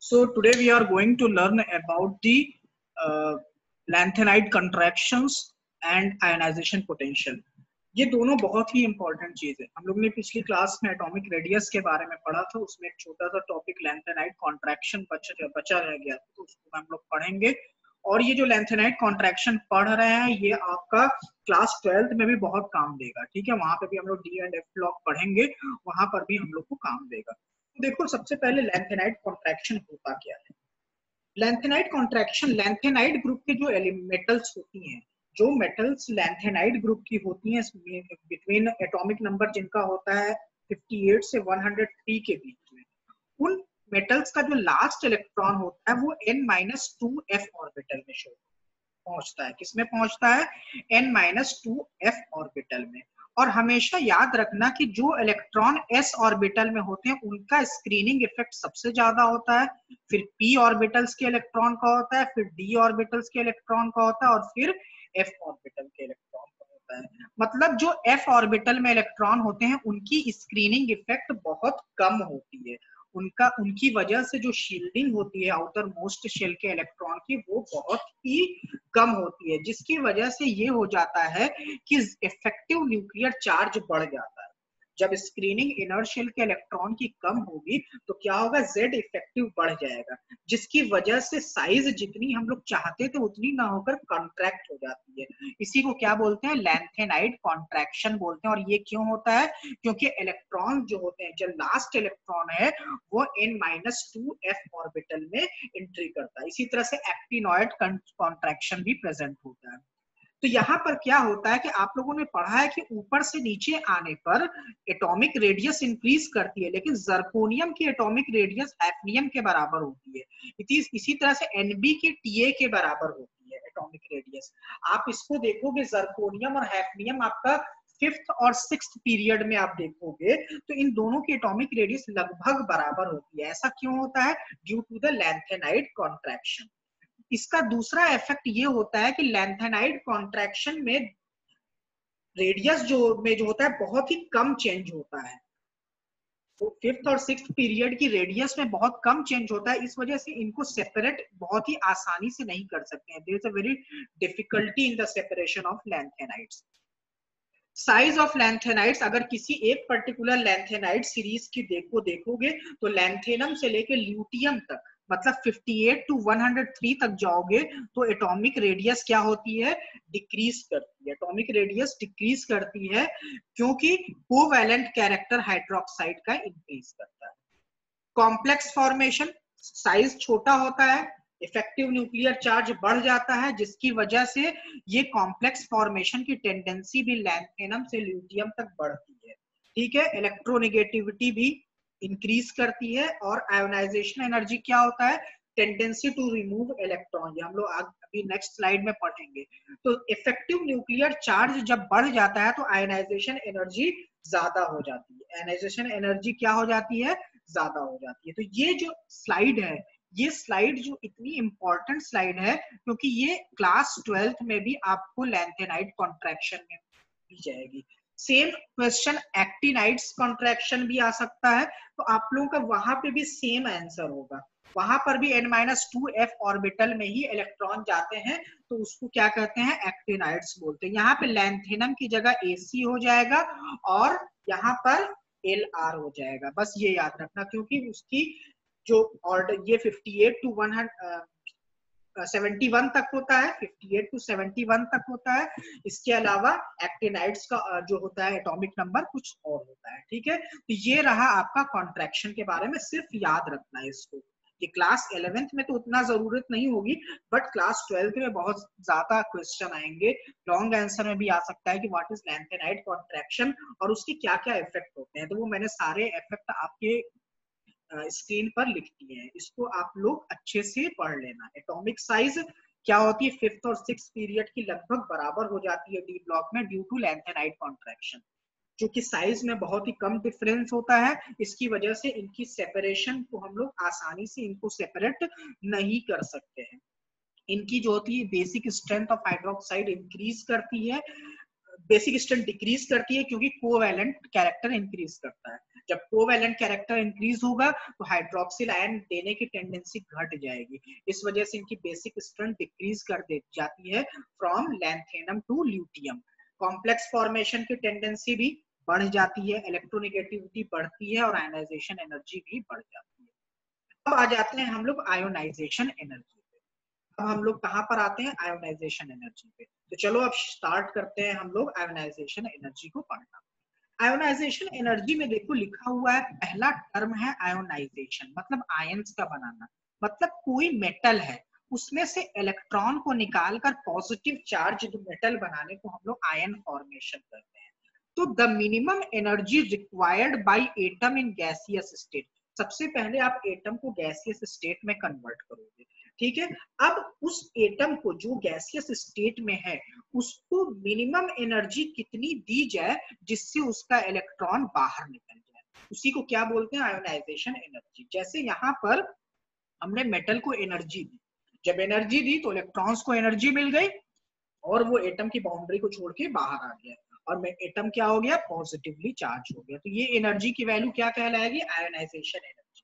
So today we are going to learn about the lanthanide contractions and ionization potential. ये दोनों बहुत ही important चीज है। हम लोग ने पिछली क्लास में एटॉमिक रेडियस के बारे में पढ़ा था, उसमें एक छोटा सा टॉपिक लैंथेनाइड कॉन्ट्रैक्शन बचा रह गया था, तो उसको हम लोग पढ़ेंगे। और ये जो लैंथेनाइड कॉन्ट्रैक्शन पढ़ रहे हैं ये आपका क्लास 12th में भी बहुत काम देगा, ठीक है। वहां पे भी हम लोग डी एंड एफ ब्लॉक पढ़ेंगे, वहां पर भी हम लोग को काम देगा। देखो सबसे पहले लैंथेनाइड कॉन्ट्रैक्शन होता क्या है। लैंथेनाइड कॉन्ट्रैक्शन, लैंथेनाइड ग्रुप के जो मेटल्स होती हैं, जो मेटल्स लैंथेनाइड ग्रुप की होती हैं, बिटवीन एटॉमिक नंबर जिनका होता है 58 से 103 के बीच में, उन मेटल्स का जो लास्ट इलेक्ट्रॉन होता है वो n-2f ऑर्बिटल में पहुंचता है। किसमें पहुंचता है? n-2f ऑर्बिटल में। और हमेशा याद रखना कि जो इलेक्ट्रॉन s ऑर्बिटल में होते हैं उनका स्क्रीनिंग इफेक्ट सबसे ज्यादा होता है, फिर p ऑर्बिटल्स के इलेक्ट्रॉन का होता है, फिर d ऑर्बिटल्स के इलेक्ट्रॉन का होता है, और फिर f ऑर्बिटल के इलेक्ट्रॉन का होता है। मतलब जो f ऑर्बिटल में इलेक्ट्रॉन होते हैं उनकी स्क्रीनिंग इफेक्ट बहुत कम होती है। उनकी वजह से जो शील्डिंग होती है आउटर मोस्ट शेल के इलेक्ट्रॉन की, वो बहुत ही कम होती है, जिसकी वजह से ये हो जाता है कि इफेक्टिव न्यूक्लियर चार्ज बढ़ जाता है। जब स्क्रीनिंग इनर शेल के इलेक्ट्रॉन की कम होगी तो क्या होगा? Z इफेक्टिव बढ़ जाएगा, जिसकी वजह से साइज जितनी हम लोग चाहते थे उतनी ना होकर कॉन्ट्रैक्ट हो जाती है। इसी को क्या बोलते हैं? लैंथेनाइड कॉन्ट्रैक्शन बोलते हैं। और ये क्यों होता है? क्योंकि इलेक्ट्रॉन जो होते हैं, जो लास्ट इलेक्ट्रॉन है वो n-2f ऑर्बिटल में एंट्री करता है। इसी तरह से एक्टिनॉइड कॉन्ट्रैक्शन भी प्रेजेंट होता है। तो यहाँ पर क्या होता है कि आप लोगों ने पढ़ा है कि ऊपर से नीचे आने पर एटॉमिक रेडियस इंक्रीज करती है, लेकिन जर्कोनियम की एटॉमिक रेडियस हैफनियम के बराबर होती है। इसी तरह से Nb की Ta के बराबर होती है एटॉमिक रेडियस। आप इसको देखोगे, जर्कोनियम और हैफनियम आपका 5th और 6th पीरियड में आप देखोगे तो इन दोनों की एटॉमिक रेडियस लगभग बराबर होती है। ऐसा क्यों होता है? Due to the lanthanide contraction. इसका दूसरा इफेक्ट ये होता है कि लैंथेनाइड कॉन्ट्रैक्शन में रेडियस जो होता है बहुत ही कम चेंज होता है। तो 5th और 6th पीरियड की रेडियस में बहुत कम चेंज होता है, इस वजह से इनको सेपरेट बहुत ही आसानी से नहीं कर सकते हैं। There is a very difficulty in the separation of lanthanides. Size of lanthanides, अगर किसी एक पर्टिकुलर लैंथेनाइड सीरीज की देखोगे तो लैंथेनम से लेके ल्यूटियम तक, मतलब 58 to 103 तक जाओगे तो एटॉमिक रेडियस क्या होती है? डिक्रीज करती है। एटॉमिक रेडियस डिक्रीज करती है क्योंकि कोवैलेंट कैरेक्टर हाइड्रोक्साइड का इंक्रीज करता है। कॉम्प्लेक्स फॉर्मेशन, साइज छोटा होता है, इफेक्टिव न्यूक्लियर चार्ज बढ़ जाता है, जिसकी वजह से ये कॉम्प्लेक्स फॉर्मेशन की टेंडेंसी भी लैंथेनम से ल्यूटियम तक बढ़ती है, ठीक है। इलेक्ट्रोनेगेटिविटी भी इंक्रीज करती है। और आयोनाइजेशन एनर्जी क्या होता है? टेंडेंसी टू रिमूव इलेक्ट्रॉन, ये हम लोग अभी नेक्स्ट स्लाइड में पढ़ेंगे। तो इफेक्टिव न्यूक्लियर चार्ज जब बढ़ जाता है तो आयोनाइजेशन एनर्जी ज्यादा हो जाती है। आयोनाइजेशन एनर्जी क्या हो जाती है? ज्यादा हो जाती है। तो ये जो स्लाइड है, ये स्लाइड जो इतनी इंपॉर्टेंट स्लाइड है क्योंकि ये क्लास 12th में भी आपको लैंथेनाइड कॉन्ट्रैक्शन में दी जाएगी। सेम क्वेश्चन एक्टिनाइड्स कॉन्ट्रैक्शन भी आ सकता है, तो आप लोगों का वहां पे भी सेम आंसर होगा। वहां पर भी n-2f ऑर्बिटल में ही इलेक्ट्रॉन जाते हैं, तो उसको क्या कहते हैं? एक्टिनाइड्स बोलते हैं। यहाँ पे लैंथेनम की जगह AC हो जाएगा और यहाँ पर LR हो जाएगा। बस ये याद रखना, क्योंकि उसकी जो ऑर्डर ये 58 to 71 तक होता है, 58 to 71 तक होता है। इसके अलावा एक्टिनाइड्स का जो होता है एटॉमिक नंबर कुछ और होता है, ठीक है। तो ये रहा आपका कॉन्ट्रैक्शन के बारे में, सिर्फ याद रखना है इसको। ये क्लास 11th में तो उतना जरूरत नहीं होगी, बट क्लास 12th में बहुत ज्यादा क्वेश्चन आएंगे। लॉन्ग आंसर में भी आ सकता है कि व्हाट इज लैंथेनाइड कॉन्ट्रैक्शन और उसके क्या क्या इफेक्ट होते हैं। तो वो मैंने सारे इफेक्ट आपके स्क्रीन पर लिख दिए हैं, इसको आप लोग अच्छे से पढ़ लेना। एटॉमिक साइज क्या होती है? 5th और 6th पीरियड की लगभग बराबर हो जाती है डी ब्लॉक में ड्यू टू लैंथेनाइड कॉन्ट्रैक्शन। क्योंकि साइज में बहुत ही कम डिफरेंस होता है, इसकी वजह से इनकी सेपरेशन को हम लोग आसानी से इनको सेपरेट नहीं कर सकते हैं। इनकी जो होती है basic strength of hydroxide increase करती है, बेसिक स्ट्रेंथ डिक्रीज करती है क्योंकि कोवैलेंट कैरेक्टर इंक्रीज करता है। जब कोवैलेंट कैरेक्टर इंक्रीज होगा तो हाइड्रोक्सिल आयन देने की टेंडेंसी घट जाएगी, इस वजह से इनकी बेसिक स्ट्रेंथ डिक्रीज कर दे जाती है from lanthanum to lutetium. Complex formation की टेंडेंसी भी बढ़ जाती है, इलेक्ट्रोनेगेटिविटी बढ़ती है और आयनाइजेशन एनर्जी भी बढ़ जाती है। अब आ जाते हैं हम लोग आयोनाइजेशन एनर्जी पे। अब हम लोग कहाँ पर आते हैं? आयोनाइजेशन एनर्जी पे। तो चलो अब स्टार्ट करते हैं हम लोग आयोनाइजेशन एनर्जी को पढ़ना। आयोनाइजेशन एनर्जी में देखो लिखा हुआ है, पहला टर्म है आयोनाइजेशन, मतलब आयंस का बनाना। मतलब कोई मेटल है उसमें से इलेक्ट्रॉन को निकालकर पॉजिटिव चार्ज मेटल बनाने को हम लोग आयन फॉर्मेशन करते हैं। तो the minimum energy required by atom in gaseous state, सबसे पहले आप एटम को गैसियस स्टेट में कन्वर्ट करोगे, ठीक है। अब उस एटम को जो गैसियस स्टेट में है उसको मिनिमम एनर्जी कितनी दी जाए जिससे उसका इलेक्ट्रॉन बाहर निकल जाए, उसी को क्या बोलते हैं? Ionisation energy. जैसे यहाँ पर हमने मेटल को एनर्जी दी, जब एनर्जी दी तो इलेक्ट्रॉन्स को एनर्जी मिल गई और वो एटम की बाउंड्री को छोड़ के बाहर आ गया और एटम क्या हो गया? पॉजिटिवली चार्ज हो गया। तो ये एनर्जी की वैल्यू क्या कहलाएगी? Ionization energy.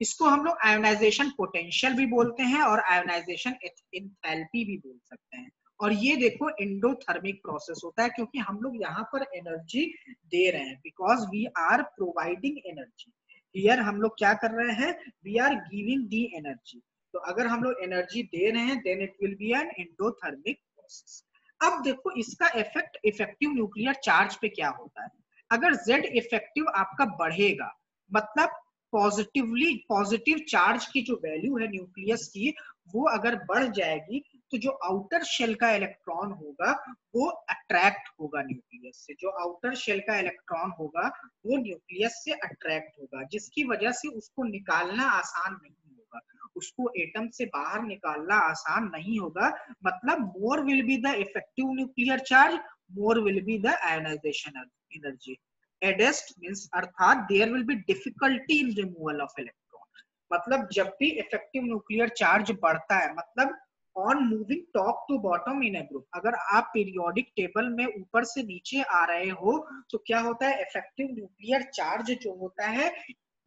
इसको हम लोग आयोनाइजेशन पोटेंशियल भी बोलते हैं और आयोनाइजेशन एंथैल्पी भी बोल सकते हैं। और ये देखो एंडोथर्मिक प्रोसेस होता है क्योंकि हम लोग यहाँ पर एनर्जी दे रहे हैं, because we are providing energy. Here हम लोग क्या कर रहे हैं? We are giving the energy. तो अगर हम लोग एनर्जी दे रहे हैं then it will be an endothermic process. अब देखो इसका इफेक्ट इफेक्टिव न्यूक्लियर चार्ज पे क्या होता है। अगर Z इफेक्टिव आपका बढ़ेगा, मतलब पॉजिटिव चार्ज की जो वैल्यू है न्यूक्लियस की वो अगर बढ़ जाएगी तो जो आउटर शेल का इलेक्ट्रॉन होगा वो अट्रैक्ट होगा न्यूक्लियस से। जो आउटर शेल का इलेक्ट्रॉन होगा वो न्यूक्लियस से अट्रैक्ट होगा, जिसकी वजह से उसको निकालना आसान नहीं होगा, उसको एटम से बाहर निकालना आसान नहीं होगा। मतलब more will be the effective nuclear charge, more will be the ionization energy. एडेस्ट मींस अर्थात there will be difficulty in removal of electron. मतलब जब भी इफेक्टिव न्यूक्लियर चार्ज बढ़ता है, मतलब on moving top to bottom in a group, अगर आप पीरियोडिक टेबल में ऊपर से नीचे आ रहे हो तो क्या होता है? इफेक्टिव न्यूक्लियर चार्ज जो होता है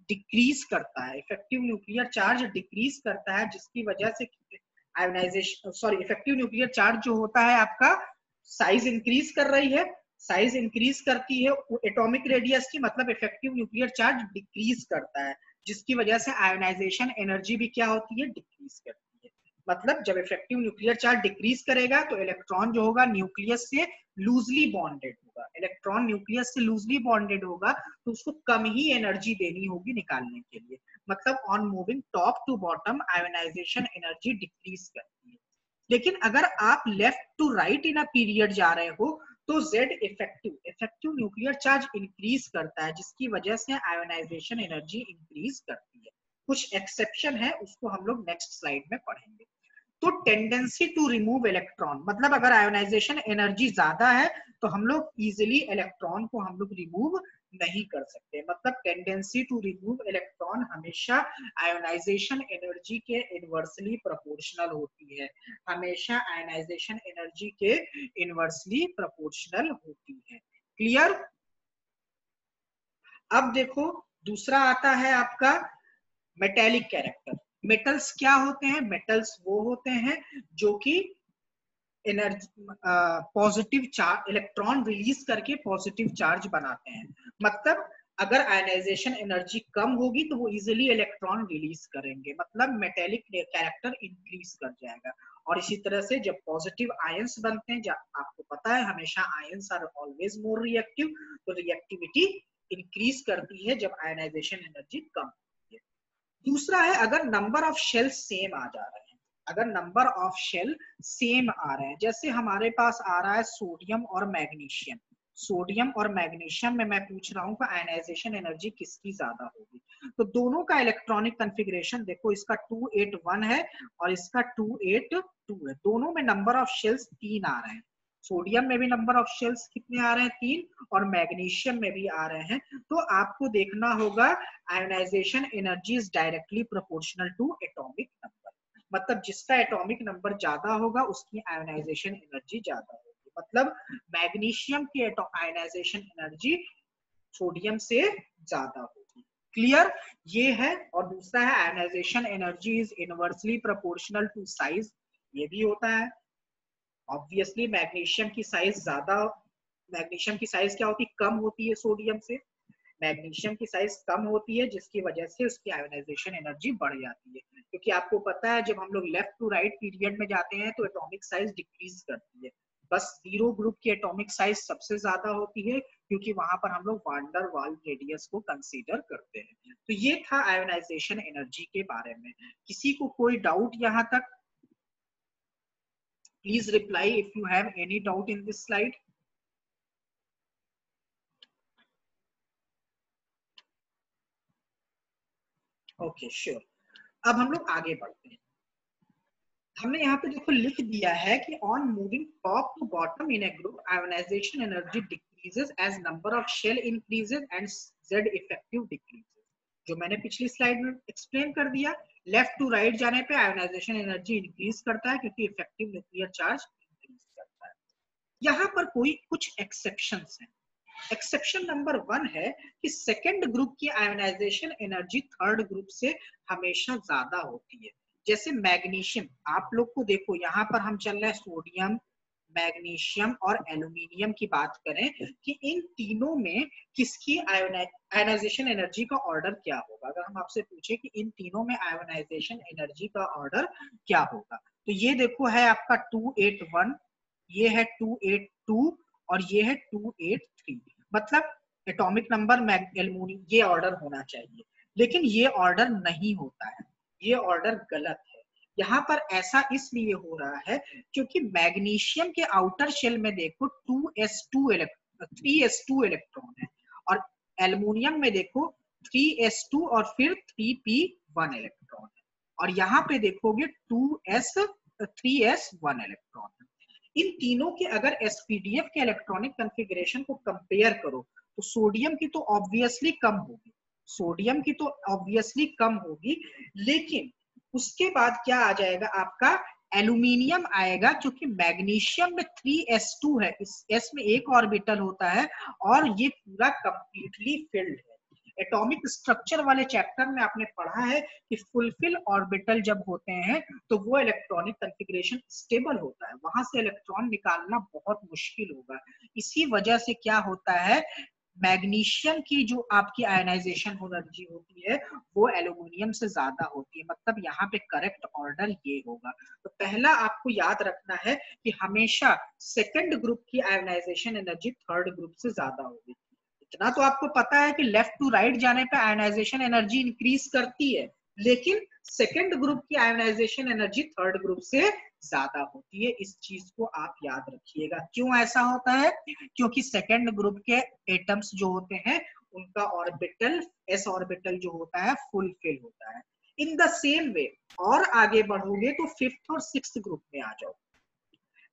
डिक्रीज करता है, इफेक्टिव न्यूक्लियर चार्ज डिक्रीज करता है, जिसकी वजह से आयोनाइजेशन इफेक्टिव न्यूक्लियर चार्ज जो होता है आपका साइज इंक्रीज कर रही है, साइज इंक्रीज करती है एटॉमिक रेडियस की, मतलब इफेक्टिव न्यूक्लियर चार्ज डिक्रीज करता है, जिसकी वजह से आयोनाइजेशन एनर्जी भी क्या होती है? डिक्रीज करती है। मतलब जब इफेक्टिव न्यूक्लियर चार्ज डिक्रीज करेगा तो इलेक्ट्रॉन जो होगा न्यूक्लियस से लूजली बॉन्डेड होगा, इलेक्ट्रॉन न्यूक्लियस से लूजली बॉन्डेड होगा तो उसको कम ही एनर्जी देनी होगी निकालने के लिए। मतलब on moving top to bottom ionisation energy decrease करती है। लेकिन अगर आप left to right in a period जा रहे हो तो Z effective nuclear charge increase करता है, जिसकी वजह से आयोनाइजेशन एनर्जी इंक्रीज करती है। कुछ एक्सेप्शन है, उसको हम लोग नेक्स्ट स्लाइड में पढ़ेंगे। तो टेंडेंसी टू रिमूव इलेक्ट्रॉन, मतलब अगर आयोनाइजेशन एनर्जी ज्यादा है तो हम लोग इजिली इलेक्ट्रॉन को हम लोग रिमूव नहीं कर सकते। मतलब टेंडेंसी टू रिमूव इलेक्ट्रॉन हमेशा आयोनाइजेशन एनर्जी के इनवर्सली प्रोपोर्शनल होती है, हमेशा आयोनाइजेशन एनर्जी के इनवर्सली प्रोपोर्शनल होती है। क्लियर? अब देखो दूसरा आता है आपका मेटेलिक कैरेक्टर। मेटल्स क्या होते हैं? मेटल्स वो होते हैं जो कि energy positive charge electron release करके पॉजिटिव चार्ज बनाते हैं। मतलब अगर आयनाइजेशन एनर्जी कम होगी तो वो इजिली इलेक्ट्रॉन रिलीज करेंगे, मतलब मेटेलिक कैरेक्टर इंक्रीज कर जाएगा। और इसी तरह से जब पॉजिटिव आयंस बनते हैं, जब आपको पता है हमेशा ions are always more reactive, तो रिएक्टिविटी इंक्रीज करती है जब आयनाइजेशन एनर्जी कम होती है। दूसरा है अगर नंबर ऑफ शेल सेम आ जा रहे हैं, अगर नंबर ऑफ शेल सेम आ रहे हैं, जैसे हमारे पास आ रहा है सोडियम और मैग्नीशियम, सोडियम और मैग्नीशियम में मैं पूछ रहा हूँ कि आयनाइजेशन एनर्जी किसकी ज्यादा होगी। तो दोनों का इलेक्ट्रॉनिक कॉन्फ़िगरेशन देखो, इसका 281 है और इसका 282 है। दोनों में नंबर ऑफ शेल्स 3 आ रहे हैं। सोडियम में भी नंबर ऑफ शेल्स कितने आ रहे हैं? 3, और मैग्नीशियम में भी आ रहे हैं। तो आपको देखना होगा ionisation energy is directly proportional to atomic number, मतलब जिसका एटॉमिक नंबर ज्यादा होगा उसकी आयोनाइजेशन एनर्जी ज्यादा होगी। होगी, मतलब मैग्नीशियम की आयनाइजेशन एनर्जी सोडियम से ज्यादा होगी। क्लियर? ये है। और दूसरा है ionisation energy is inversely proportional to size, ये भी होता है। ऑब्वियसली मैग्नीशियम की साइज ज्यादा, मैग्नीशियम की साइज क्या होती है, कम होती है सोडियम से। मैग्नीशियम की साइज कम होती है जिसकी वजह से उसकी आयोनाइजेशन एनर्जी बढ़ जाती है, क्योंकि आपको पता है जब हम लोग लेफ्ट टू राइट पीरियड में जाते हैं तो एटॉमिक साइज डिक्रीज करती है। बस जीरो ग्रुप की एटॉमिक साइज सबसे ज्यादा होती है, क्योंकि वहां पर हम लोग वांडर वाल रेडियस को कंसीडर करते हैं। तो ये था आयोनाइजेशन एनर्जी के बारे में। किसी को कोई डाउट यहाँ तक? Please reply if you have any doubt in this slide. Okay sure. अब हम लोग आगे बढ़ते हैं। हमने यहाँ पे देखो लिख दिया है कि on moving top to bottom in a group ionisation energy decreases as number of shell increases and Z effective decreases. जो मैंने पिछली स्लाइड में एक्सप्लेन कर दिया, लेफ्ट टू राइट जाने पे आयोनाइजेशन एनर्जी इंक्रीज करता है क्योंकि इफेक्टिव न्यूक्लियर चार्ज इंक्रीज करता है। यहाँ पर कोई कुछ एक्सेप्शंस हैं। एक्सेप्शन नंबर 1 है कि सेकेंड ग्रुप की आयोनाइजेशन एनर्जी थर्ड ग्रुप से हमेशा ज्यादा होती है। जैसे मैग्नीशियम, आप लोग को देखो यहाँ पर हम चल रहे हैं सोडियम, मैग्नीशियम और एल्यूमिनियम की बात करें कि इन तीनों में किसकी आयोनाइजेशन एनर्जी का ऑर्डर क्या होगा। अगर हम आपसे पूछे कि इन तीनों में आयोनाइजेशन एनर्जी का ऑर्डर क्या होगा, तो ये देखो है आपका 281, ये है 282 और ये है 283। मतलब एटॉमिक नंबर एल्यूमिनियम ये ऑर्डर होना चाहिए, लेकिन ये ऑर्डर नहीं होता है, ये ऑर्डर गलत है। यहाँ पर ऐसा इसलिए हो रहा है क्योंकि मैग्नीशियम के आउटर शेल में देखो 3s2 इलेक्ट्रॉन है, और एल्युमिनियम में देखो 3s2 और फिर 3p1 इलेक्ट्रॉन है, और यहाँ पे देखोगे 3s1 इलेक्ट्रॉन है। इन तीनों के अगर एसपीडीएफ के इलेक्ट्रॉनिक कॉन्फ़िगरेशन को कंपेयर करो तो सोडियम की तो ऑब्वियसली कम होगी, सोडियम की तो ऑब्वियसली कम होगी, लेकिन उसके बाद क्या आ जाएगा आपका एल्यूमिनियम आएगा, क्योंकि मैग्नीशियम में 3s2 है, इस s में एक ऑर्बिटल होता है और ये पूरा कंप्लीटली फिल्ड है। एटॉमिक स्ट्रक्चर वाले चैप्टर में आपने पढ़ा है कि फुलफिल ऑर्बिटल जब होते हैं तो वो इलेक्ट्रॉनिक कॉन्फ़िगरेशन स्टेबल होता है, वहां से इलेक्ट्रॉन निकालना बहुत मुश्किल होगा। इसी वजह से क्या होता है, मैग्नीशियम की जो आपकी आयनाइजेशन एनर्जी होती है वो एल्यूमिनियम से ज्यादा होती है। मतलब यहाँ पे करेक्ट ऑर्डर ये होगा। तो पहला आपको याद रखना है कि हमेशा सेकंड ग्रुप की आयनाइजेशन एनर्जी थर्ड ग्रुप से ज्यादा होगी। इतना तो आपको पता है कि लेफ्ट टू राइट जाने पे आयनाइजेशन एनर्जी इंक्रीज करती है, लेकिन सेकेंड ग्रुप की आयनाइजेशन एनर्जी थर्ड ग्रुप से ज्यादा होती है। इस चीज को आप याद रखिएगा। क्यों ऐसा होता है? क्योंकि सेकेंड ग्रुप के एटम्स जो होते हैं उनका ऑर्बिटल, एस ऑर्बिटल जो होता है फुलफिल होता है। इन द सेम वे और आगे बढ़ोगे तो फिफ्थ और सिक्स्थ ग्रुप में आ जाओ।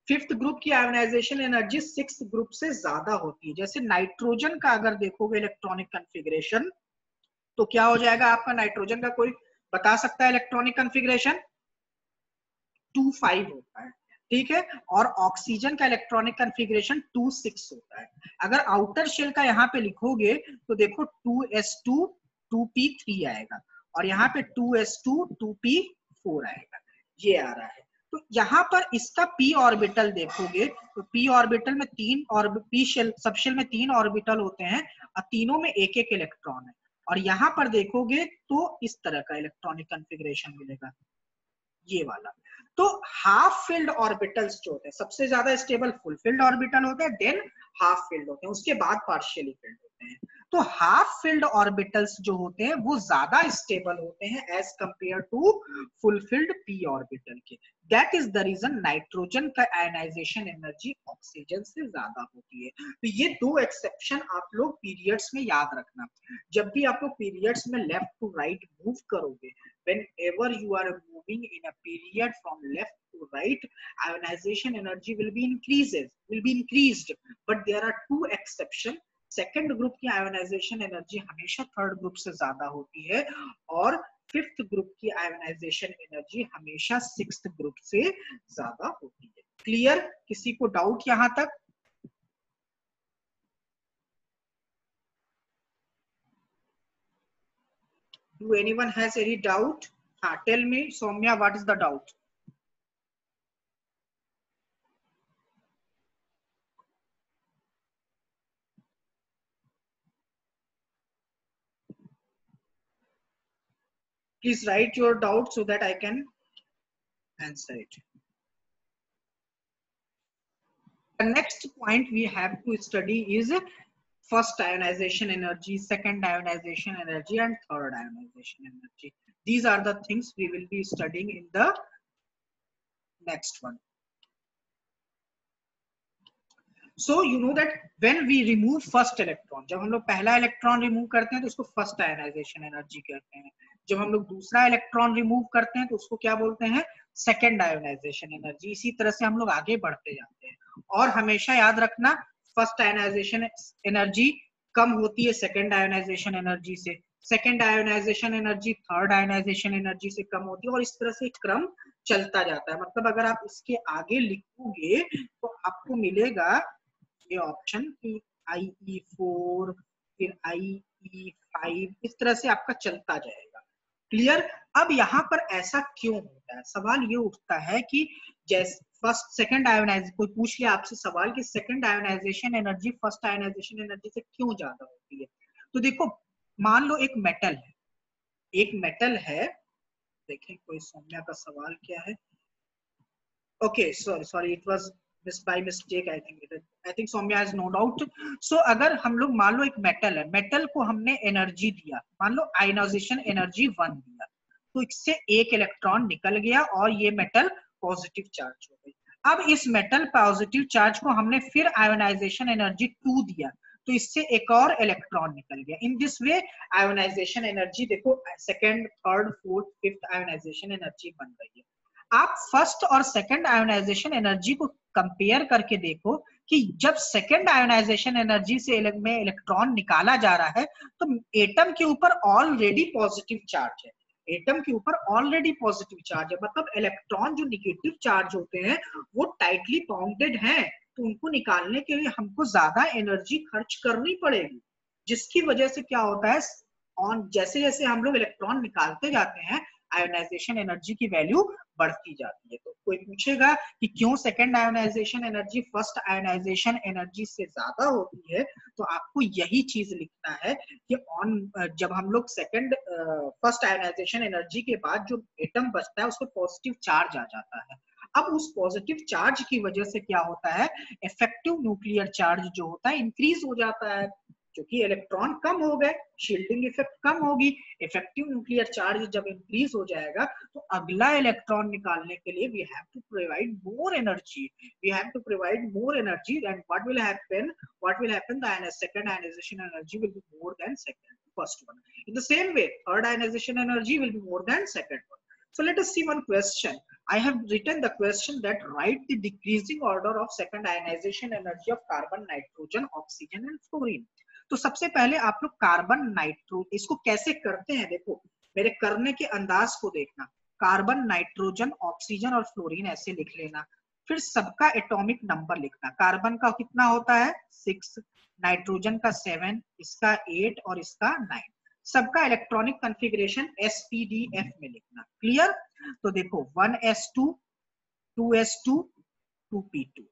फिफ्थ ग्रुप की आयोनाइजेशन एनर्जी सिक्स्थ ग्रुप से ज्यादा होती है। जैसे नाइट्रोजन का अगर देखोगे इलेक्ट्रॉनिक कॉन्फ़िगरेशन तो क्या हो जाएगा आपका, नाइट्रोजन का कोई बता सकता है इलेक्ट्रॉनिक कॉन्फ़िगरेशन? 2,5 होता है, ठीक है। और ऑक्सीजन का इलेक्ट्रॉनिक कॉन्फ़िगरेशन 2,6 होता है। अगर आउटर शेल का यहाँ पे लिखोगे तो देखो 2s2 2p3 आएगा, और यहाँ पे 2s2 2p4 आएगा, ये आ रहा है। तो यहाँ पर इसका p ऑर्बिटल देखोगे तो p ऑर्बिटल में तीन, और p शेल सब शेल में 3 ऑर्बिटल होते हैं और तीनों में एक एक इलेक्ट्रॉन है। और यहाँ पर देखोगे तो इस तरह का इलेक्ट्रॉनिक कॉन्फ़िगरेशन मिलेगा, ये वाला। तो हाफ फिल्ड ऑर्बिटल्स जो होते हैं, सबसे ज्यादा स्टेबल फुल फिल्ड ऑर्बिटल होते हैं, देन हाफ फिल्ड होते हैं, उसके बाद पार्शियली फिल्ड होते हैं। तो हाफ फिल्ड ऑर्बिटल्स जो होते हैं वो ज्यादा स्टेबल होते हैं as compare to fulfilled P orbital के। That is the reason nitrogen का आयनाइजेशन एनर्जी ऑक्सीजन से ज्यादा होती है। तो ये दो एक्सेप्शन आप लोग पीरियड्स में याद रखना। जब भी आप लोग पीरियड्स में लेफ्ट टू राइट मूव करोगे, whenever you are moving in a period from left to right, ionization energy will be increased, but there are two exceptions. Second group की आयोनाइजेशन एनर्जी हमेशा थर्ड ग्रुप से ज्यादा होती है, और fifth group की ionisation energy हमेशा sixth group से ज्यादा होती है। क्लियर? किसी को डाउट यहां तक? Do anyone has any doubt? Tell me, Soumya, what is the doubt? Please write your doubt so that I can answer it. The next point we have to study is first ionization energy, second ionization energy, and third ionization energy. These are the things we will be studying in the next one. So you know that when we remove first electron, जब हम लोग पहला electron remove करते हैं तो उसको first ionisation energy कहते हैं. जब हम लोग दूसरा इलेक्ट्रॉन रिमूव करते हैं तो उसको क्या बोलते हैं? Second ionization energy. इसी तरह से हम लोग आगे बढ़ते जाते हैं. और हमेशा याद रखना, फर्स्ट आयोनाइजेशन एनर्जी कम होती है सेकेंड आयोनाइजेशन एनर्जी से, second ionization energy third ionization energy से कम होती है, और इस तरह से क्रम चलता जाता है. मतलब अगर आप इसके आगे लिखोगे तो आपको मिलेगा ये ऑप्शन कि IE4 फिर IE5, इस तरह से आपका चलता जाएगा. क्लियर? अब यहाँ पर ऐसा क्यों होता है? सवाल ये उठता है कि जैसे फर्स्ट सेकंड आयोनाइजेशन, कोई पूछ लिया आपसे सवाल कि second ionisation energy first ionisation energy से क्यों ज्यादा होती है. तो देखो, मान लो एक मेटल है, एक मेटल है. देखें कोई सौम्या का सवाल क्या है. Okay, sorry it was by mistake. I think Soumya has no doubt. So अगर हम लोग मान लो एक मेटल है, मेटल को हमने एनर्जी दिया, मान लो आयोनाइजेशन एनर्जी 1 दिया, तो इससे एक इलेक्ट्रॉन निकल गया और ये मेटल पॉजिटिव चार्ज हो गई. अब इस मेटल पॉजिटिव चार्ज को हमने फिर आयोनाइजेशन एनर्जी 2 दिया, तो इससे एक और इलेक्ट्रॉन निकल गया. In this way ionization energy, देखो second third fourth fifth ionization energy बन रही है. आप फर्स्ट और सेकंड आयोनाइजेशन एनर्जी को कंपेयर करके देखो कि जब सेकंड आयोनाइजेशन एनर्जी से में इलेक्ट्रॉन निकाला जा रहा है तो एटम के ऊपर ऑलरेडी पॉजिटिव चार्ज है. एटम के ऊपर ऑलरेडी पॉजिटिव चार्ज है, मतलब इलेक्ट्रॉन जो निगेटिव चार्ज होते हैं वो टाइटली बाउंडेड हैं, तो उनको निकालने के लिए हमको ज्यादा एनर्जी खर्च करनी पड़ेगी, जिसकी वजह से क्या होता है, जैसे जैसे हम लोग इलेक्ट्रॉन निकालते जाते हैं आयोनाइजेशन एनर्जी की वैल्यू बढ़ती जाती है. तो कोई पूछेगा कि क्यों second ionisation energy first ionisation energy से ज्यादा होती है, तो आपको यही चीज लिखना है कि जब हम लोग सेकंड फर्स्ट आयोनाइजेशन एनर्जी के बाद जो एटम बचता है उसको पॉजिटिव चार्ज आ जाता है. अब उस पॉजिटिव चार्ज की वजह से क्या होता है, इफेक्टिव न्यूक्लियर चार्ज जो होता है इंक्रीज हो जाता है, क्योंकि इलेक्ट्रॉन कम हो गए, शील्डिंग इफेक्ट कम होगी. इफेक्टिव न्यूक्लियर चार्ज जब इंक्रीज हो जाएगा तो अगला इलेक्ट्रॉन निकालने के लिए we have to provide more energy, we have to provide more energy. And what will happen, the second ionization energy will be more than first one. In the same way, third ionization energy will be more than second one. So let us see one question. I have written the question that write the decreasing order of second ionization energy of carbon, nitrogen, oxygen and fluorine. तो सबसे पहले आप लोग carbon nitro इसको कैसे करते हैं, देखो मेरे करने के अंदाज को देखना. कार्बन, नाइट्रोजन, ऑक्सीजन और फ्लोरीन ऐसे लिख लेना, फिर सबका एटॉमिक नंबर लिखना. कार्बन का कितना होता है 6, नाइट्रोजन का 7, इसका 8 और इसका 9. सबका इलेक्ट्रॉनिक कॉन्फ़िगरेशन SPDF में लिखना. क्लियर? तो देखो 1s2 2s2 2p2,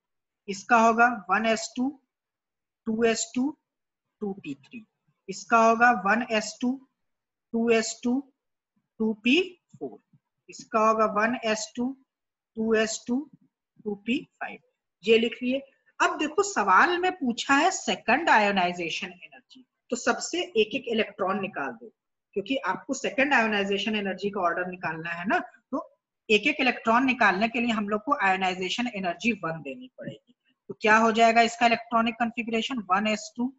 इसका होगा 1s2 2s2 2p3, इसका होगा 1s2 2s2 2p4, इसका होगा 1s2 2s2 2p5. ये लिख लिए. अब देखो सवाल में पूछा है सेकंड आयोनाइजेशन एनर्जी, तो सबसे एक एक इलेक्ट्रॉन निकाल दो, क्योंकि आपको सेकंड आयोनाइजेशन एनर्जी का ऑर्डर निकालना है ना, तो एक एक इलेक्ट्रॉन निकालने के लिए हम लोग को आयोनाइजेशन एनर्जी 1 देनी पड़ेगी. तो क्या हो जाएगा इसका electronic configuration 1s2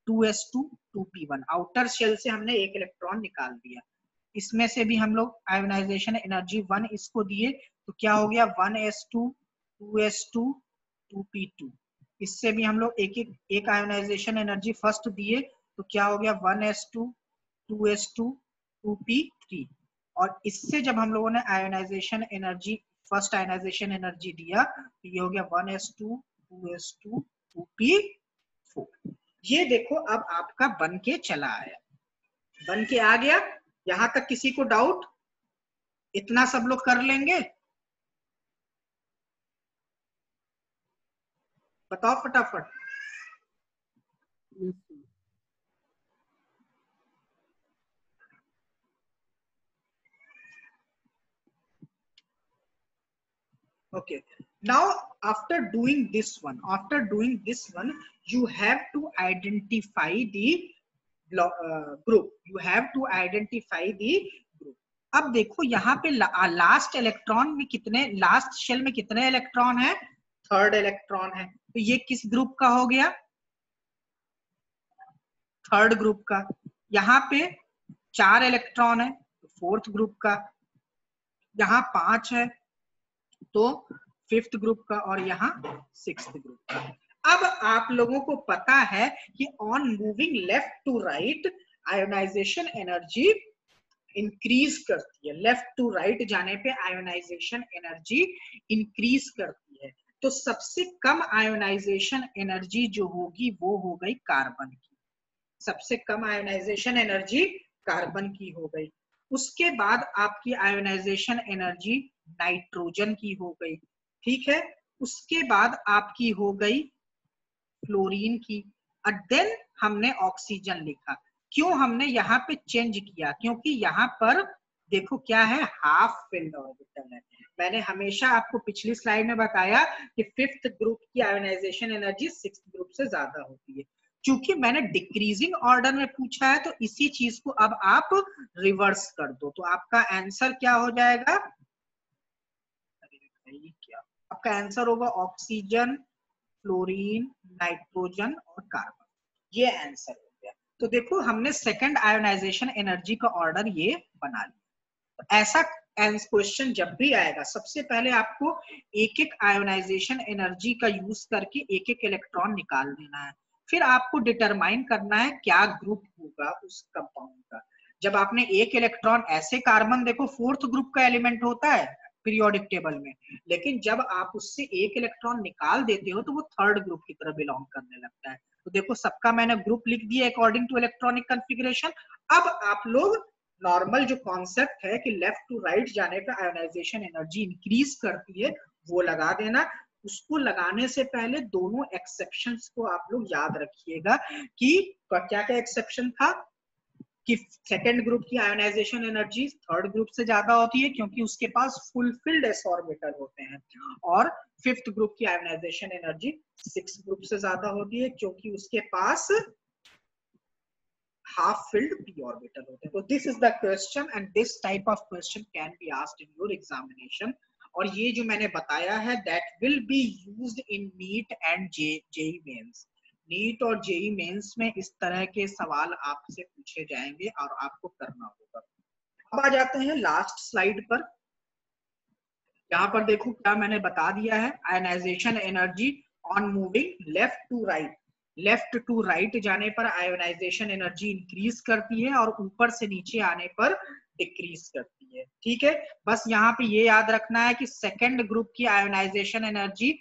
2s2 2p1. Outer shell से हमने एक इलेक्ट्रॉन निकाल दिया, इसमें से भी हम लोग आयोनाइजेशन एनर्जी 1 इसको दिए, तो क्या हो गया 1s2 2s2 2p2. इससे भी हम लोग एक आयोनाइजेशन एनर्जी फर्स्ट दिए, तो क्या हो गया 1s2 2s2 2p3. और इससे जब हम लोगों ने ionisation energy first ionisation energy दिया, तो ये हो गया 1s2 2s2 2p4। ये देखो अब आपका बन के चला आया, बन के आ गया। यहां तक किसी को डाउट? इतना सब लोग कर लेंगे? बताओ फटाफट। Okay, now after doing this one, you have to identify the group. You have to identify the group. अब देखो यहाँ पे लास्ट इलेक्ट्रॉन में कितने, लास्ट शेल में कितने इलेक्ट्रॉन है? थर्ड इलेक्ट्रॉन है। तो ये किस ग्रुप का हो गया? थर्ड ग्रुप का। यहाँ पे 4 इलेक्ट्रॉन है तो फोर्थ ग्रुप का, यहाँ 5 है तो फिफ्थ ग्रुप का, और यहाँ सिक्स्थ ग्रुप का। अब आप लोगों को पता है कि on moving left to right ionisation energy increase करती है। लेफ्ट टू राइट जाने पे आयोनाइजेशन एनर्जी इंक्रीज करती है। तो सबसे कम आयोनाइजेशन एनर्जी जो होगी वो हो गई कार्बन की। सबसे कम आयोनाइजेशन एनर्जी कार्बन की हो गई। उसके बाद आपकी आयोनाइजेशन एनर्जी नाइट्रोजन की हो गई, ठीक है। उसके बाद आपकी हो गई फ्लोरीन की, और देन हमने ऑक्सीजन लिखा। क्यों हमने यहाँ पे चेंज किया? क्योंकि यहाँ पर देखो क्या है, हाफ फिल्ड ऑर्बिटल है। मैंने हमेशा आपको पिछली स्लाइड में बताया कि फिफ्थ ग्रुप की आयोनाइजेशन एनर्जी सिक्स्थ ग्रुप से ज्यादा होती है। क्योंकि मैंने डिक्रीजिंग ऑर्डर में पूछा है तो इसी चीज को अब आप रिवर्स कर दो, तो आपका आंसर क्या हो जाएगा? क्या आपका आंसर होगा? ऑक्सीजन, फ्लोरीन, नाइट्रोजन और कार्बन। ये आंसर हो गया। तो देखो हमने सेकंड आयोनाइजेशन एनर्जी का ऑर्डर ये बना लिया। तो ऐसा क्वेश्चन जब भी आएगा, सबसे पहले आपको एक एक आयोनाइजेशन एनर्जी का यूज करके एक एक इलेक्ट्रॉन निकाल देना है। फिर आपको डिटरमाइन करना है क्या ग्रुप होगा उस कंपाउंड का। जब आपने एक इलेक्ट्रॉन, ऐसे कार्बन देखो फोर्थ ग्रुप का एलिमेंट होता है पीरियोडिक टेबल में, लेकिन जब आप उससे एक इलेक्ट्रॉन निकाल देते हो तो वो थर्ड ग्रुप की तरह बिलोंग करने लगता है। तो देखो सबका मैंने ग्रुप लिख दिया अकॉर्डिंग टू इलेक्ट्रॉनिक कॉन्फ़िगरेशन। अब आप लोग नॉर्मल जो कॉन्सेप्ट है कि लेफ्ट टू राइट जाने पे आयोनाइजेशन एनर्जी इंक्रीज करती है वो लगा देना। उसको लगाने से पहले दोनों एक्सेप्शंस को आप लोग याद रखिएगा कि क्या क्या एक्सेप्शन था कि सेकेंड ग्रुप की आयोनाइजेशन एनर्जी थर्ड ग्रुप से ज्यादा होती है क्योंकि उसके पास फुलफिल्ड एस ऑर्बिटल होते हैं, और फिफ्थ ग्रुप की आयोनाइजेशन एनर्जी सिक्स्थ ग्रुप से ज्यादा होती है क्योंकि उसके पास half filled p orbital होते हैं। तो this is the question and this type of question can be asked in your examination. और ये जो मैंने बताया है that will be used in NEET and JEE mains. NEET और जेईई मेंस में इस तरह के सवाल आपसे पूछे जाएंगे और आपको करना होगा। अब आ जाते हैं लास्ट स्लाइड पर। यहाँ पर देखो क्या मैंने बता दिया है, ionisation energy on moving left to right. Left to right जाने पर आयोनाइजेशन एनर्जी इंक्रीज करती है और ऊपर से नीचे आने पर डिक्रीज करती है, ठीक है। बस यहाँ पे ये याद रखना है कि सेकेंड ग्रुप की आयोनाइजेशन एनर्जी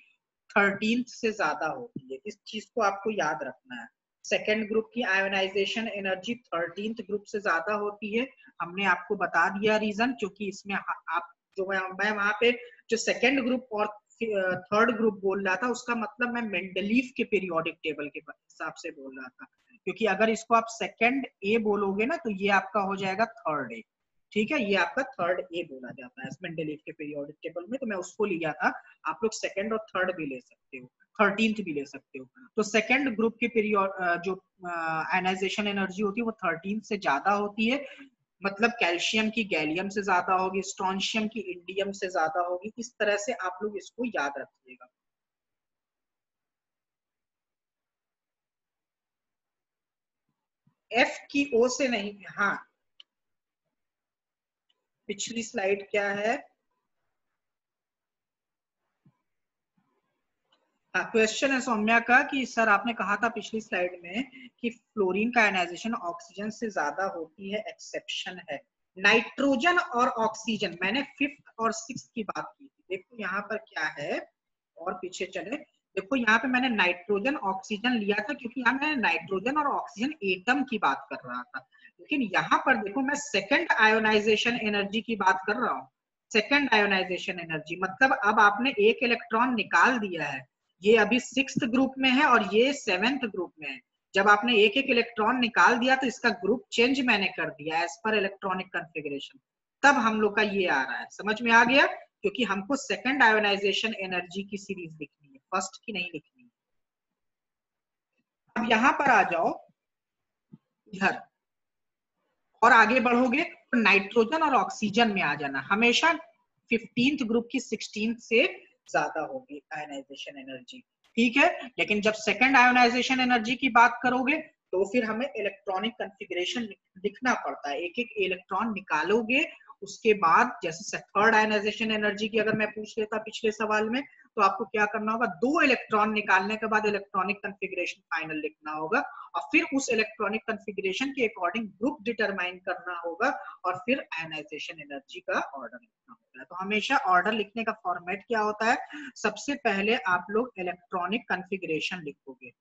13th से ज्यादा होती है। इस चीज को आपको याद रखना है। सेकेंड ग्रुप की आयोनाइजेशन एनर्जी 13th ग्रुप से ज्यादा होती है। हमने आपको बता दिया रीजन, क्योंकि इसमें आप जो मैं वहां पे जो सेकेंड ग्रुप और थर्ड ग्रुप बोल रहा था उसका मतलब मैं मेंडलीफ के पीरियोडिक टेबल के हिसाब से बोल रहा था, क्योंकि अगर इसको आप सेकेंड ए बोलोगे ना तो ये आपका हो जाएगा थर्ड ए, ठीक है। ये आपका थर्ड ए बोला जाता है मेंडलीफ के पीरियोडिक टेबल में, तो मैं उसको लिया था। आप लोग सेकेंड और थर्ड भी ले सकते हो, 13th भी ले सकते हो। तो सेकेंड ग्रुप के पीरियड जो आयनाइजेशन एनर्जी होती है वो 13th से ज्यादा होती है, मतलब कैल्शियम की गैलियम से ज्यादा होगी, स्ट्रोंशियम की इंडियम से ज्यादा होगी। इस तरह से आप लोग इसको याद रखिएगा। एफ की ओ से नहीं, हाँ पिछली स्लाइड क्या है, क्वेश्चन है सौम्या का कि सर आपने कहा था पिछली स्लाइड में कि फ्लोरीन का आयनाइजेशन ऑक्सीजन से ज्यादा होती है, एक्सेप्शन है नाइट्रोजन और ऑक्सीजन। मैंने फिफ्थ और सिक्स्थ की बात की थी, देखो यहाँ पर क्या है, और पीछे चले। देखो यहाँ पे मैंने नाइट्रोजन ऑक्सीजन लिया था क्योंकि यहाँ मैंने नाइट्रोजन और ऑक्सीजन एटम की बात कर रहा था, लेकिन यहाँ पर देखो मैं सेकंड आयोनाइजेशन एनर्जी की बात कर रहा हूँ। सेकंड आयोनाइजेशन एनर्जी मतलब अब आपने एक इलेक्ट्रॉन निकाल दिया है, ये अभी 6th ग्रुप में है और ये 7th ग्रुप में है। जब आपने एक एक इलेक्ट्रॉन निकाल दिया तो इसका ग्रुप चेंज मैंने कर दिया एज पर इलेक्ट्रॉनिक कॉन्फ़िगरेशन, तब हम लोग का ये आ रहा है। समझ में आ गया? क्योंकि हमको सेकंड आयोनाइजेशन एनर्जी की सीरीज लिखनी है, फर्स्ट की नहीं लिखनी है। अब यहां पर आ जाओ इधर और आगे बढ़ोगे तो नाइट्रोजन और ऑक्सीजन में आ जाना। हमेशा 15th ग्रुप की 16th से ज्यादा होगी आयोनाइजेशन एनर्जी, ठीक है। लेकिन जब सेकंड आयोनाइजेशन एनर्जी की बात करोगे तो फिर हमें इलेक्ट्रॉनिक कॉन्फ़िगरेशन लिखना पड़ता है, एक एक इलेक्ट्रॉन निकालोगे। उसके बाद जैसे थर्ड आयोनाइजेशन एनर्जी की अगर मैं पूछ लेता पिछले सवाल में, तो आपको क्या करना होगा, 2 इलेक्ट्रॉन निकालने के बाद इलेक्ट्रॉनिक कॉन्फ़िगरेशन फाइनल लिखना होगा और फिर उस इलेक्ट्रॉनिक कॉन्फ़िगरेशन के अकॉर्डिंग ग्रुप डिटरमाइन करना होगा और फिर आयोनाइजेशन एनर्जी का ऑर्डर लिखना होता है। तो हमेशा ऑर्डर लिखने का फॉर्मेट क्या होता है, सबसे पहले आप लोग इलेक्ट्रॉनिक कॉन्फ़िगरेशन लिखोगे,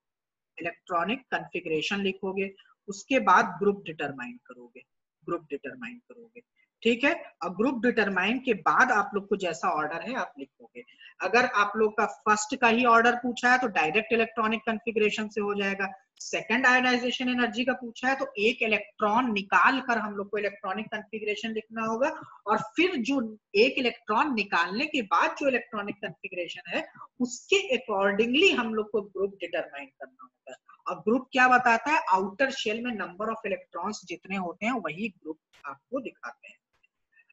इलेक्ट्रॉनिक कॉन्फ़िगरेशन लिखोगे, उसके बाद ग्रुप डिटरमाइन करोगे, ग्रुप डिटरमाइन करोगे, ठीक है। और ग्रुप डिटरमाइन के बाद आप लोग को जैसा ऑर्डर है आप लिखोगे। अगर आप लोग का फर्स्ट का ही ऑर्डर पूछा है तो डायरेक्ट इलेक्ट्रॉनिक कॉन्फ़िगरेशन से हो जाएगा। सेकंड आयोनाइजेशन एनर्जी का पूछा है तो एक इलेक्ट्रॉन निकाल कर हम लोग को इलेक्ट्रॉनिक कॉन्फ़िगरेशन लिखना होगा और फिर जो एक इलेक्ट्रॉन निकालने के बाद जो इलेक्ट्रॉनिक कॉन्फ़िगरेशन है उसके अकॉर्डिंगली हम लोग को ग्रुप डिटरमाइन करना होता है। और ग्रुप क्या बताता है, आउटर शेल में नंबर ऑफ इलेक्ट्रॉन्स जितने होते हैं वही ग्रुप आपको दिखाते हैं।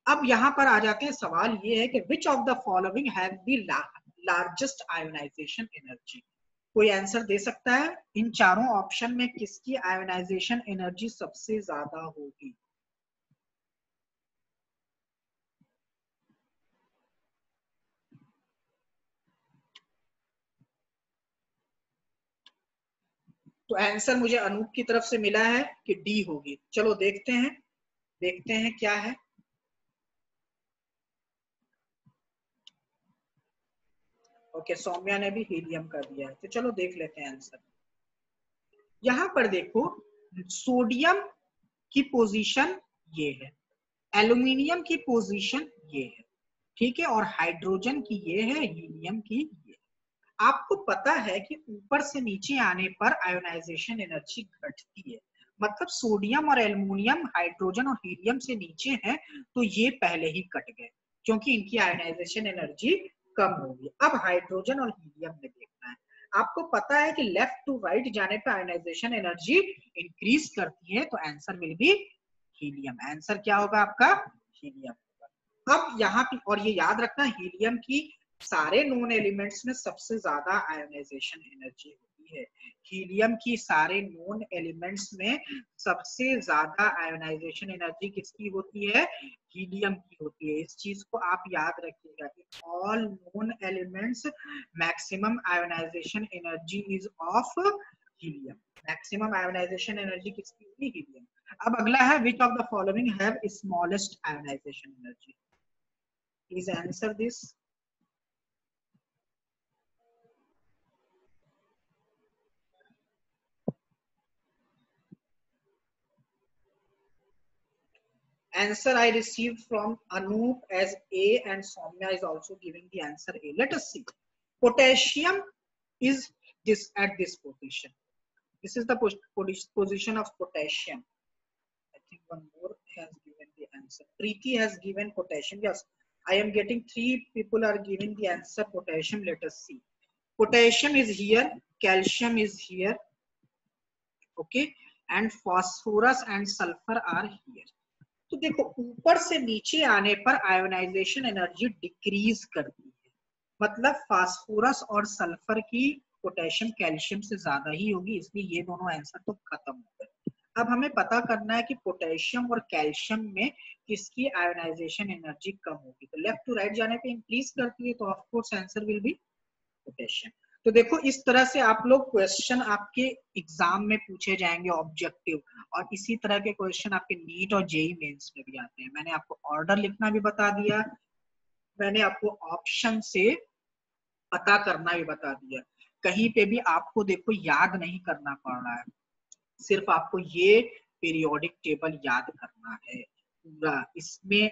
अब यहाँ पर आ जाते हैं, सवाल ये है कि which of the following have the largest ionisation energy. कोई आंसर दे सकता है इन चारों ऑप्शन में किसकी आयोनाइजेशन एनर्जी सबसे ज्यादा होगी? तो आंसर मुझे अनूप की तरफ से मिला है कि डी होगी। चलो देखते हैं, देखते हैं क्या है। ओके, सौम्या ने भी हीलियम कर दिया है, तो चलो देख लेते हैं आंसर। यहां पर देखो, सोडियम की पोजीशन ये है, एल्यूमिनियम की पोजीशन ये है, ठीक है, और हाइड्रोजन की ये है, हीलियम की ये। आपको पता है कि ऊपर से नीचे आने पर आयोनाइजेशन एनर्जी घटती है, मतलब सोडियम और एल्यूमिनियम हाइड्रोजन और हीलियम से नीचे हैं तो ये पहले ही कट गए क्योंकि इनकी आयोनाइजेशन एनर्जी कम होगी। अब हाइड्रोजन और हीलियम में देखना है। आपको पता है कि लेफ्ट टू राइट जाने पर आयोनाइजेशन एनर्जी इंक्रीज करती है, तो answer will be helium. Answer क्या होगा आपका? हीलियम होगा। अब यहाँ पे और ये याद रखना, हीलियम की सारे नोन एलिमेंट्स में सबसे ज्यादा आयोनाइजेशन एनर्जी होती है। हीलियम की सारे नोन एलिमेंट्स में सबसे ज्यादा आयोनाइजेशन एनर्जी किसकी होती है? हीलियम की होती है। इस चीज को आप याद रखिएगा, all known elements maximum ionisation energy is of helium. Maximum ionisation energy किसकी होगी? हीलियम। अब अगला है, which of the following have smallest ionisation energy? Please answer this. Answer I received from Anoop as A and Soumya is also giving the answer A. Let us see. Potassium is this at this position. This is the position of potassium. I think one more has given the answer. Preeti has given potassium. Yes, I am getting 3 people are giving the answer potassium. Let us see. Potassium is here, calcium is here, okay, and phosphorus and sulfur are here. तो देखो, ऊपर से नीचे आने पर ionisation energy decrease करती है, मतलब फास्फोरस और सल्फर की पोटेशियम कैल्शियम से ज्यादा ही होगी, इसलिए ये दोनों आंसर तो खत्म हो गए। अब हमें पता करना है कि पोटेशियम और कैल्शियम में किसकी आयोनाइजेशन एनर्जी कम होगी। तो लेफ्ट टू राइट जाने पे इंक्रीज करती है, तो of course answer will be potassium. तो देखो, इस तरह से आप लोग क्वेश्चन आपके एग्जाम में पूछे जाएंगे ऑब्जेक्टिव, और इसी तरह के क्वेश्चन आपके नीट और जेई मेंस में भी आते हैं। मैंने आपको ऑर्डर लिखना भी बता दिया, मैंने आपको ऑप्शन से पता करना भी बता दिया। कहीं पे भी आपको देखो याद नहीं करना पड़ रहा है, सिर्फ आपको ये पीरियोडिक टेबल याद करना है पूरा। इसमें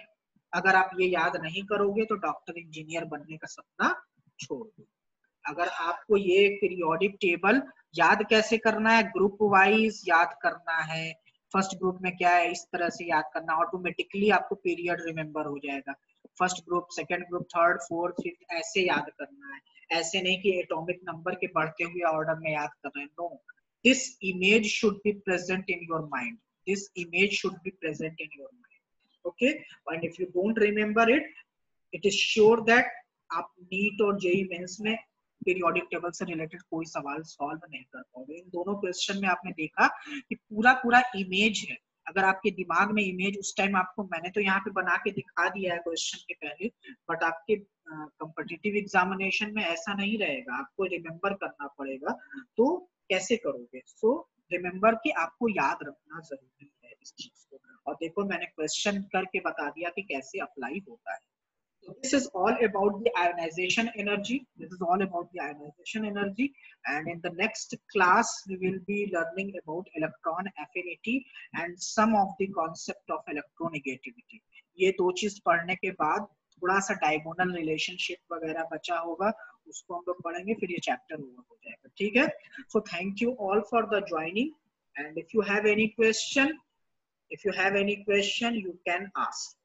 अगर आप ये याद नहीं करोगे तो डॉक्टर इंजीनियर बनने का सपना छोड़ दो। अगर आपको ये पीरियोडिक टेबल याद कैसे करना है, ग्रुप वाइज याद करना है, फर्स्ट ग्रुप में क्या है इस तरह से याद करना, ऑटोमेटिकली आपको पीरियड रिमेम्बर हो जाएगा। First group, second group, third, fourth, fifth ऐसे याद करना है। ऐसे नहीं कि एटॉमिक नंबर के बढ़ते हुए ऑर्डर में याद कर रहे हैं, no. This image should be present in your mind, this image should be present in your mind, okay. And if you don't remember it, it is sure that आप NEET और जेई मेंस में periodic table से related कोई सवाल solve नहीं कर पाओगे। इन दोनों क्वेश्चन में आपने देखा कि पूरा पूरा इमेज है। अगर आपके दिमाग में इमेज उस टाइम आपको, मैंने तो यहाँ पे बना के दिखा दिया है क्वेश्चन के पहले, बट आपके कॉम्पिटिटिव एग्जामिनेशन में ऐसा नहीं रहेगा, आपको रिमेम्बर करना पड़ेगा। तो कैसे करोगे? सो रिमेम्बर कि आपको याद रखना जरूरी है इस चीज को। और देखो मैंने क्वेश्चन करके बता दिया कि कैसे अप्लाई होता है। So this is all about the ionization energy. This is all about the ionization energy. And in the next class, we will be learning about electron affinity and some of the concept of electronegativity. ये दो चीज पढ़ने के बाद थोड़ा सा diagonal relationship वगैरह बचा होगा, उसको हम लोग पढ़ेंगे, फिर ये चैप्टर ओवर हो जाएगा। ठीक है? So thank you all for the joining. And if you have any question, you can ask.